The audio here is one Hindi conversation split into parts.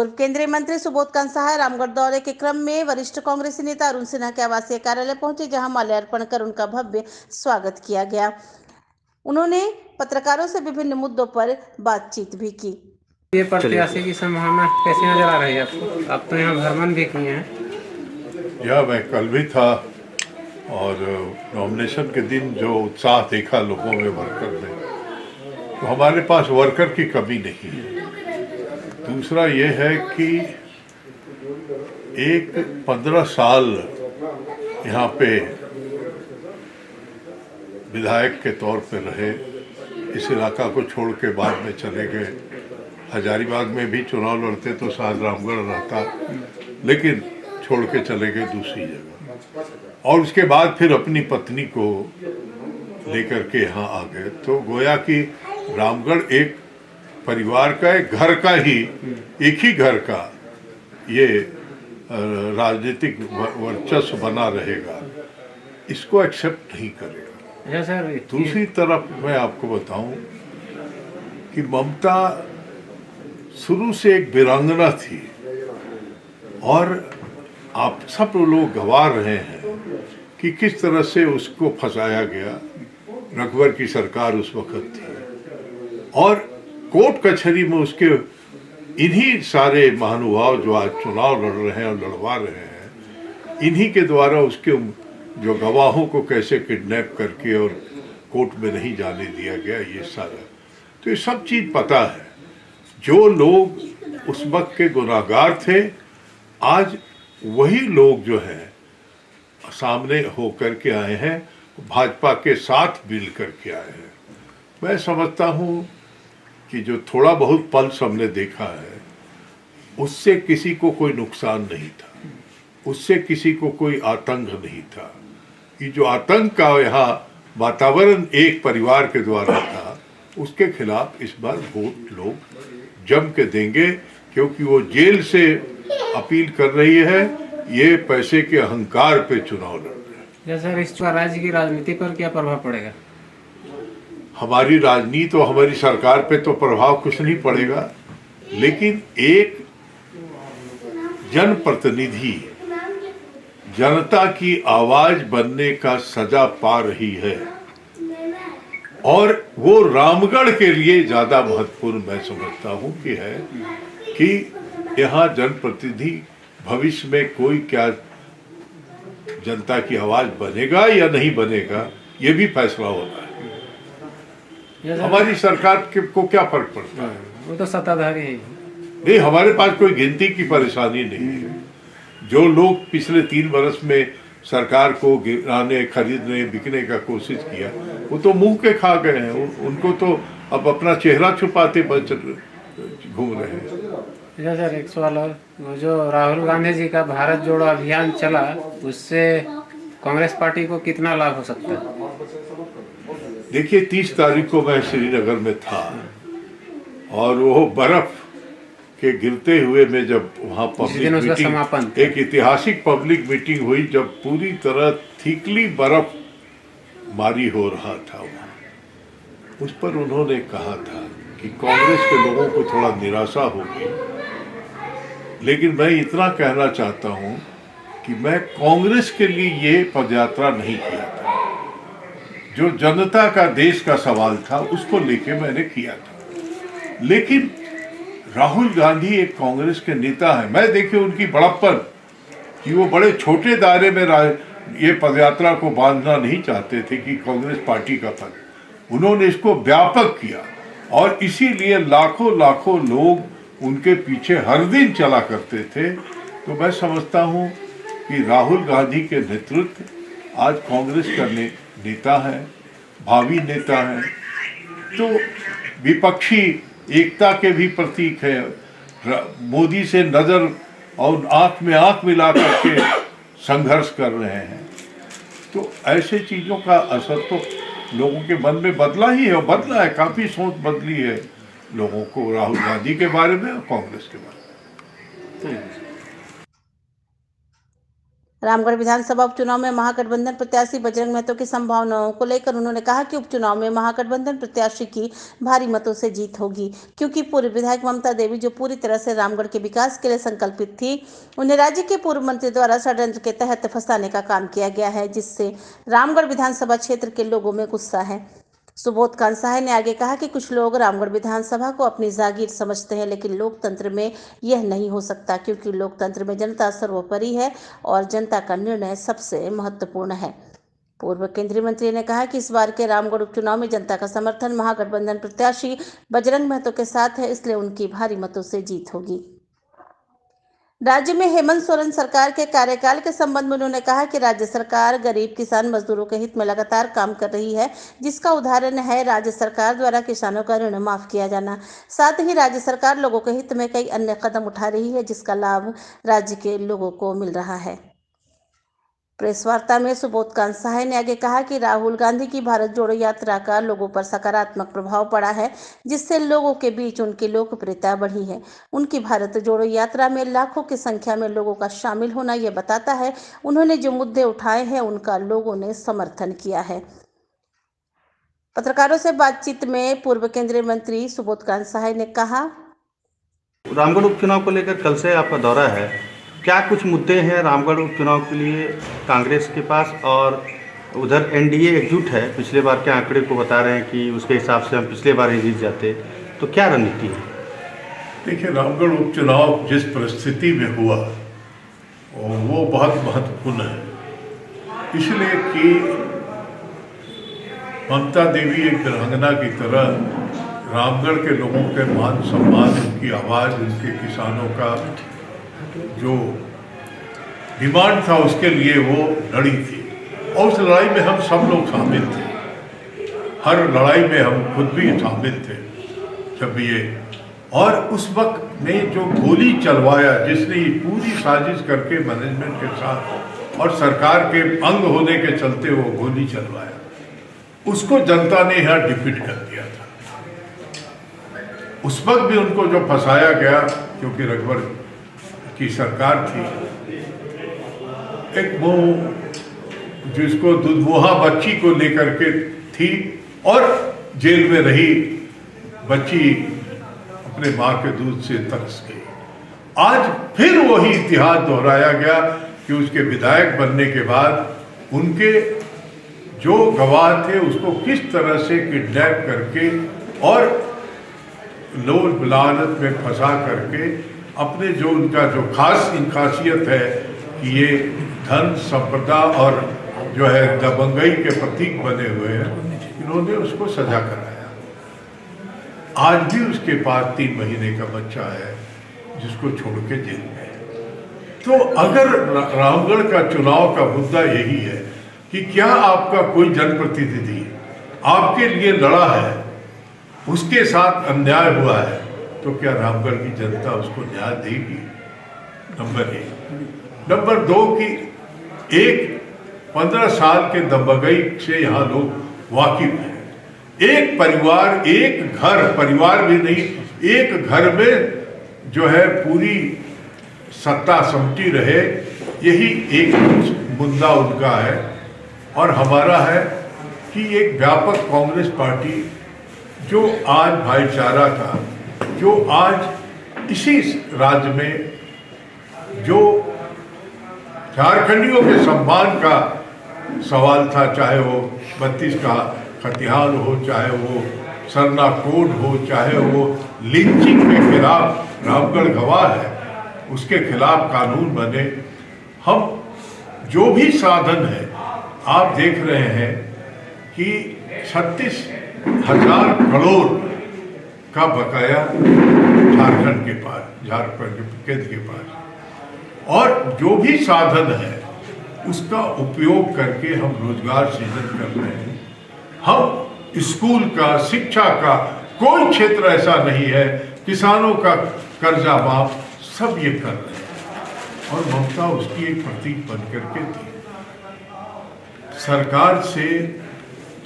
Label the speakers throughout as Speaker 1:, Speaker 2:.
Speaker 1: पूर्व केंद्रीय मंत्री सुबोध कंसाहा रामगढ़ दौरे के क्रम में वरिष्ठ कांग्रेसी नेता अरुण सिन्हा के आवासीय कार्यालय पहुंचे, जहां माल्यार्पण कर उनका भव्य स्वागत किया गया। उन्होंने पत्रकारों से विभिन्न मुद्दों पर बातचीत भी की।
Speaker 2: ये प्रत्याशी की संभावना कैसी नजर आ रही है आपको? आप तो यहाँ भ्रमण भी किए हैं।
Speaker 3: यह मैं कल भी था और नॉमिनेशन के दिन जो उत्साह देखा लोगों में, वर्कर में, तो हमारे पास वर्कर की कमी नहीं है। दूसरा ये है कि एक 15 साल यहाँ पे विधायक के तौर पे रहे, इस इलाका को छोड़ के बाद में चले गए। हजारीबाग में भी चुनाव लड़ते तो शायद रामगढ़ रहता, लेकिन छोड़ के चले गए दूसरी जगह। और उसके बाद फिर अपनी पत्नी को लेकर के यहाँ आ गए। तो गोया कि रामगढ़ एक परिवार का, एक घर का ही, एक ही घर का ये राजनीतिक वर्चस्व बना रहेगा, इसको एक्सेप्ट नहीं करेगा।
Speaker 2: सर,
Speaker 3: दूसरी तरफ मैं आपको बताऊं कि ममता शुरू से एक वीरांगना थी और आप सब लोग गवाह रहे हैं कि किस तरह से उसको फंसाया गया। रघुवर की सरकार उस वक्त थी और कोर्ट कचहरी में उसके इन्हीं सारे महानुभाव जो आज चुनाव लड़ रहे हैं और लड़वा रहे हैं, इन्हीं के द्वारा उसके जो गवाहों को कैसे किडनैप करके और कोर्ट में नहीं जाने दिया गया, ये सारा तो ये सब चीज पता है। जो लोग उस वक्त के गुनाहगार थे, आज वही लोग जो हैं सामने होकर के आए हैं, भाजपा के साथ मिल करके आए हैं। मैं समझता हूँ कि जो थोड़ा बहुत पल्स हमने देखा है, उससे किसी को कोई नुकसान नहीं था, उससे किसी को कोई आतंक नहीं था। ये जो आतंक का यहाँ वातावरण एक परिवार के द्वारा था, उसके खिलाफ इस बार वोट लोग जम के देंगे, क्योंकि वो जेल से अपील कर रही है, ये पैसे के अहंकार पे चुनाव लड़ रहे हैं।
Speaker 2: सर, इस राज्य की राजनीति पर क्या प्रभाव पड़ेगा?
Speaker 3: हमारी राजनीति और हमारी सरकार पे तो प्रभाव कुछ नहीं पड़ेगा, लेकिन एक जनप्रतिनिधि जनता की आवाज बनने का सजा पा रही है और वो रामगढ़ के लिए ज्यादा महत्वपूर्ण मैं समझता हूं कि है कि यहाँ जनप्रतिनिधि भविष्य में कोई क्या जनता की आवाज बनेगा या नहीं बनेगा, ये भी फैसला होना है। हमारी सरकार को क्या फर्क पड़ता है?
Speaker 2: वो तो सत्ताधारी है।
Speaker 3: नहीं, हमारे पास कोई गिनती की परेशानी नहीं है। जो लोग पिछले 3 वर्ष में सरकार को गिराने, खरीदने, बिकने का कोशिश किया, वो तो मुंह के खा गए हैं। उनको तो अब अपना चेहरा छुपाते बच घूम रहे हैं।
Speaker 2: सर, एक सवाल और, जो राहुल गांधी जी का भारत जोड़ो अभियान चला, उससे कांग्रेस पार्टी को कितना लाभ हो सकता है?
Speaker 3: देखिए, 30 तारीख को मैं श्रीनगर में था और वो बर्फ के गिरते हुए में जब वहाँ पब्लिक मीटिंग, एक ऐतिहासिक पब्लिक मीटिंग हुई, जब पूरी तरह थिकली बर्फ मारी हो रहा था वहाँ, उस पर उन्होंने कहा था कि कांग्रेस के लोगों को थोड़ा निराशा होगी, लेकिन मैं इतना कहना चाहता हूँ कि मैं कांग्रेस के लिए ये पदयात्रा नहीं किया था। जो जनता का, देश का सवाल था, उसको लेके मैंने किया था। लेकिन राहुल गांधी एक कांग्रेस के नेता है। मैं देखिए उनकी बड़प्पन कि वो बड़े छोटे दायरे में ये पदयात्रा को बांधना नहीं चाहते थे कि कांग्रेस पार्टी का पद, उन्होंने इसको व्यापक किया और इसीलिए लाखों लाखों लोग उनके पीछे हर दिन चला करते थे। तो मैं समझता हूँ कि राहुल गांधी के नेतृत्व आज कांग्रेस का नेता है, भावी नेता है, तो विपक्षी एकता के भी प्रतीक है। मोदी से नजर और आंख में आंख मिला करके संघर्ष कर रहे हैं। तो ऐसे चीजों का असर तो लोगों के मन में बदला ही है और बदला है, काफी सोच बदली है लोगों को राहुल गांधी के बारे में और कांग्रेस के बारे में।
Speaker 1: रामगढ़ विधानसभा उपचुनाव में महागठबंधन प्रत्याशी बजरंग महतो की संभावनाओं को लेकर उन्होंने कहा कि उपचुनाव में महागठबंधन प्रत्याशी की भारी मतों से जीत होगी, क्योंकि पूर्व विधायक ममता देवी जो पूरी तरह से रामगढ़ के विकास के लिए संकल्पित थी, उन्हें राज्य के पूर्व मंत्री द्वारा षड्यंत्र के तहत फंसाने का काम किया गया है, जिससे रामगढ़ विधानसभा क्षेत्र के लोगों में गुस्सा है। सुबोध कांत सहाय ने आगे कहा कि कुछ लोग रामगढ़ विधानसभा को अपनी जागीर समझते हैं, लेकिन लोकतंत्र में यह नहीं हो सकता, क्योंकि लोकतंत्र में जनता सर्वोपरि है और जनता का निर्णय सबसे महत्वपूर्ण है। पूर्व केंद्रीय मंत्री ने कहा कि इस बार के रामगढ़ उपचुनाव में जनता का समर्थन महागठबंधन प्रत्याशी बजरंग महतो के साथ है, इसलिए उनकी भारी मतों से जीत होगी। राज्य में हेमंत सोरेन सरकार के कार्यकाल के संबंध में उन्होंने कहा कि राज्य सरकार गरीब किसान मजदूरों के हित में लगातार काम कर रही है, जिसका उदाहरण है राज्य सरकार द्वारा किसानों का ऋण माफ किया जाना। साथ ही राज्य सरकार लोगों के हित में कई अन्य कदम उठा रही है, जिसका लाभ राज्य के लोगों को मिल रहा है। प्रेस वार्ता में सुबोध कांत सहाय ने आगे कहा कि राहुल गांधी की भारत जोड़ो यात्रा का लोगों पर सकारात्मक प्रभाव पड़ा है, जिससे लोगों के बीच उनकी लोकप्रियता बढ़ी है। उनकी भारत जोड़ो यात्रा में लाखों की संख्या में लोगों का शामिल होना यह बताता है उन्होंने जो मुद्दे उठाए हैं उनका लोगों ने समर्थन किया है। पत्रकारों से बातचीत में पूर्व केंद्रीय मंत्री सुबोध कांत सहाय ने कहा,
Speaker 4: रामगढ़ उपचुनाव को लेकर कल से आपका दौरा है, क्या कुछ मुद्दे हैं रामगढ़ उपचुनाव के लिए कांग्रेस के पास, और उधर एनडीए एकजुट है, पिछले बार के आंकड़े को बता रहे हैं कि उसके हिसाब से हम पिछले बार ही जीत जाते, तो क्या रणनीति है?
Speaker 3: देखिए, रामगढ़ उपचुनाव जिस परिस्थिति में हुआ वो बहुत महत्वपूर्ण है, इसलिए कि ममता देवी एक वीरांगना की तरह रामगढ़ के लोगों के मान सम्मान, उनकी आवाज़, उनके किसानों का जो डिमांड था उसके लिए वो लड़ी थी, और उस लड़ाई में हम सब लोग शामिल थे। हर लड़ाई में हम खुद भी शामिल थे जब ये, और उस वक्त में जो गोली चलवाया, जिसने ये पूरी साजिश करके मैनेजमेंट के साथ और सरकार के अंग होने के चलते वो गोली चलवाया, उसको जनता ने यहाँ डिफीट कर दिया था। उस वक्त भी उनको जो फंसाया गया, क्योंकि रघुवर की सरकार थी, एक वो जिसको दुधमुहा बच्ची को लेकर के थी और जेल में रही बच्ची अपने माँ के दूध से तरस गई। आज फिर वही इतिहास दोहराया गया कि उसके विधायक बनने के बाद उनके जो गवाह थे उसको किस तरह से किडनैप करके और लोल लालच में फंसा करके अपने जो उनका जो खासियत है कि ये धन संपदा और जो है दबंगई के प्रतीक बने हुए हैं, इन्होंने उसको सजा कराया। आज भी उसके पास 3 महीने का बच्चा है जिसको छोड़ के जेल में है। तो अगर रामगढ़ का चुनाव का मुद्दा यही है कि क्या आपका कोई जनप्रतिनिधि आपके लिए लड़ा है, उसके साथ अन्याय हुआ है, तो क्या रामगढ़ की जनता उसको न्याय देगी? नंबर 1। नंबर 2 की 15 साल के दबंगई से यहाँ लोग वाकिफ हैं। एक परिवार, एक घर, परिवार भी नहीं, एक घर में जो है पूरी सत्ता समटी रहे, यही एक मुद्दा उनका है। और हमारा है कि एक व्यापक कांग्रेस पार्टी जो आज भाईचारा का, जो आज इसी राज्य में जो झारखंडियों के सम्मान का सवाल था, चाहे वो 32 का खतिहान हो, चाहे वो सरना कोड हो, चाहे वो लिंचिंग के खिलाफ रामगढ़ गवाह है, उसके खिलाफ कानून बने। हम जो भी साधन है, आप देख रहे हैं कि 36,000 करोड़ का बकाया झारखंड के पास, झारखंड केंद्र के पास, और जो भी साधन है उसका उपयोग करके हम रोजगार सृजन कर रहे हैं। हम स्कूल का, शिक्षा का कोई क्षेत्र ऐसा नहीं है, किसानों का कर्जा माफ, सब ये कर रहे हैं। और ममता उसकी एक प्रतीक बन करके थी। सरकार से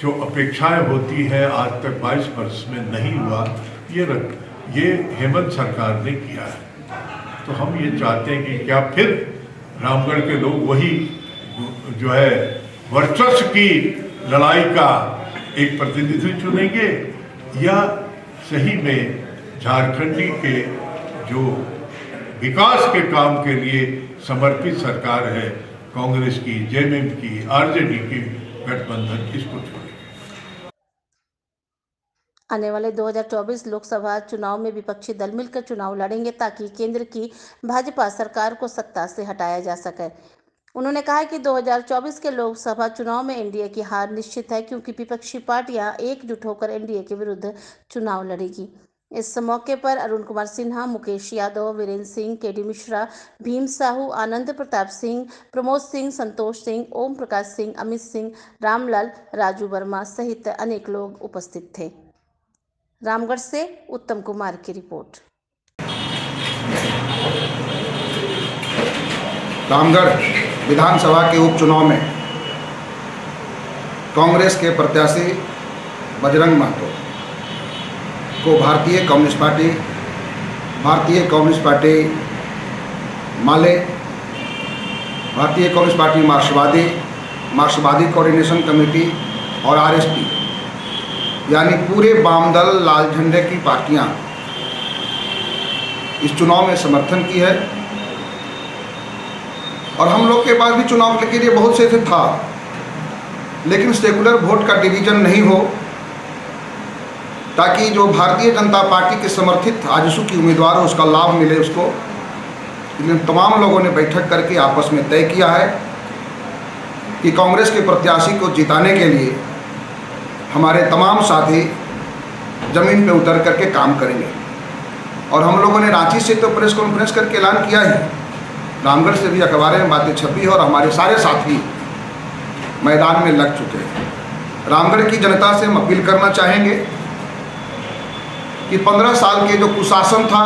Speaker 3: जो अपेक्षाएं होती है आज तक 22 वर्ष में नहीं हुआ, ये हेमंत सरकार ने किया है। तो हम ये चाहते हैं कि क्या फिर रामगढ़ के लोग वही जो है वर्चस्व की लड़ाई का एक प्रतिनिधि चुनेंगे, या सही में झारखंडी के जो विकास के काम के लिए समर्पित सरकार है कांग्रेस की, जेएमएम की, आरजेडी की गठबंधन, इसको चुने।
Speaker 1: आने वाले 2024 लोकसभा चुनाव में विपक्षी दल मिलकर चुनाव लड़ेंगे ताकि केंद्र की भाजपा सरकार को सत्ता से हटाया जा सके। उन्होंने कहा कि 2024 के लोकसभा चुनाव में एनडीए की हार निश्चित है, क्योंकि विपक्षी पार्टियां एकजुट होकर एनडीए के विरुद्ध चुनाव लड़ेगी। इस मौके पर अरुण कुमार सिन्हा, मुकेश यादव, वीरेंद्र सिंह, केडी मिश्रा, भीम साहू, आनंद प्रताप सिंह, प्रमोद सिंह, संतोष सिंह, ओम प्रकाश सिंह, अमित सिंह, रामलाल, राजू वर्मा सहित अनेक लोग उपस्थित थे। रामगढ़ से उत्तम कुमार की रिपोर्ट।
Speaker 5: रामगढ़ विधानसभा के उपचुनाव में कांग्रेस के प्रत्याशी बजरंग महतो को भारतीय कम्युनिस्ट पार्टी माले, भारतीय कम्युनिस्ट पार्टी मार्क्सवादी कोऑर्डिनेशन कमेटी और आरएसपी यानी पूरे वामदल लाल झंडे की पार्टियां इस चुनाव में समर्थन की है। और हम लोग के पास भी चुनाव के लिए बहुत से था, लेकिन सेकुलर वोट का डिवीजन नहीं हो, ताकि जो भारतीय जनता पार्टी के समर्थित आजसू की उम्मीदवार हो उसका लाभ मिले उसको। इसलिए तमाम लोगों ने बैठक करके आपस में तय किया है कि कांग्रेस के प्रत्याशी को जिताने के लिए हमारे तमाम साथी जमीन पे उतर करके काम करेंगे। और हम लोगों ने रांची से तो प्रेस कॉन्फ्रेंस करके ऐलान किया है, रामगढ़ से भी अखबारें में बातें छपी है और हमारे सारे साथी मैदान में लग चुके हैं। रामगढ़ की जनता से हम अपील करना चाहेंगे कि 15 साल के जो कुशासन था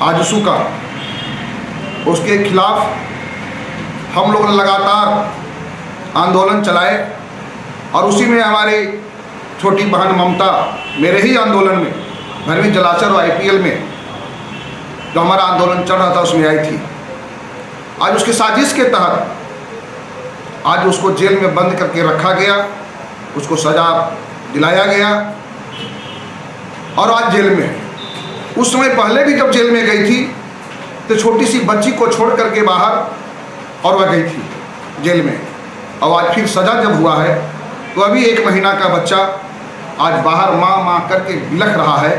Speaker 5: आजसू का, उसके खिलाफ हम लोग लगातार आंदोलन चलाए। और उसी में हमारे छोटी बहन ममता मेरे ही आंदोलन में भरवी जलाचर और आईपीएल में जो हमारा आंदोलन चल रहा था उसमें आई थी। आज उसकी साजिश के तहत आज उसको जेल में बंद करके रखा गया, उसको सजा दिलाया गया और आज जेल में है। उस समय पहले भी जब जेल में गई थी तो छोटी सी बच्ची को छोड़ करके बाहर और वह गई थी जेल में। और आज फिर सजा जब हुआ है तो अभी 1 महीना का बच्चा आज बाहर माँ माँ करके बिलख रहा है।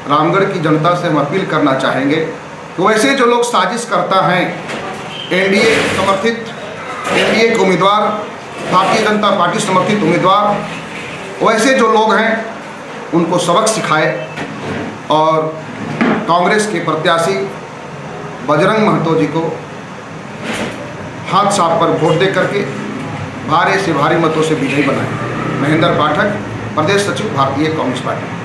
Speaker 5: रामगढ़ की जनता से हम अपील करना चाहेंगे तो वैसे जो लोग साजिश करता हैं, एनडीए समर्थित एनडीए के उम्मीदवार, भारतीय जनता पार्टी समर्थित उम्मीदवार, वैसे जो लोग हैं उनको सबक सिखाए और कांग्रेस के प्रत्याशी बजरंग महतो जी को हाथ साफ पर वोट दे करके भारी से भारी मतों से विजयी बनाए। महेंद्र पाठक, प्रदेश सचिव, भारतीय कम्युनिस्ट पार्टी।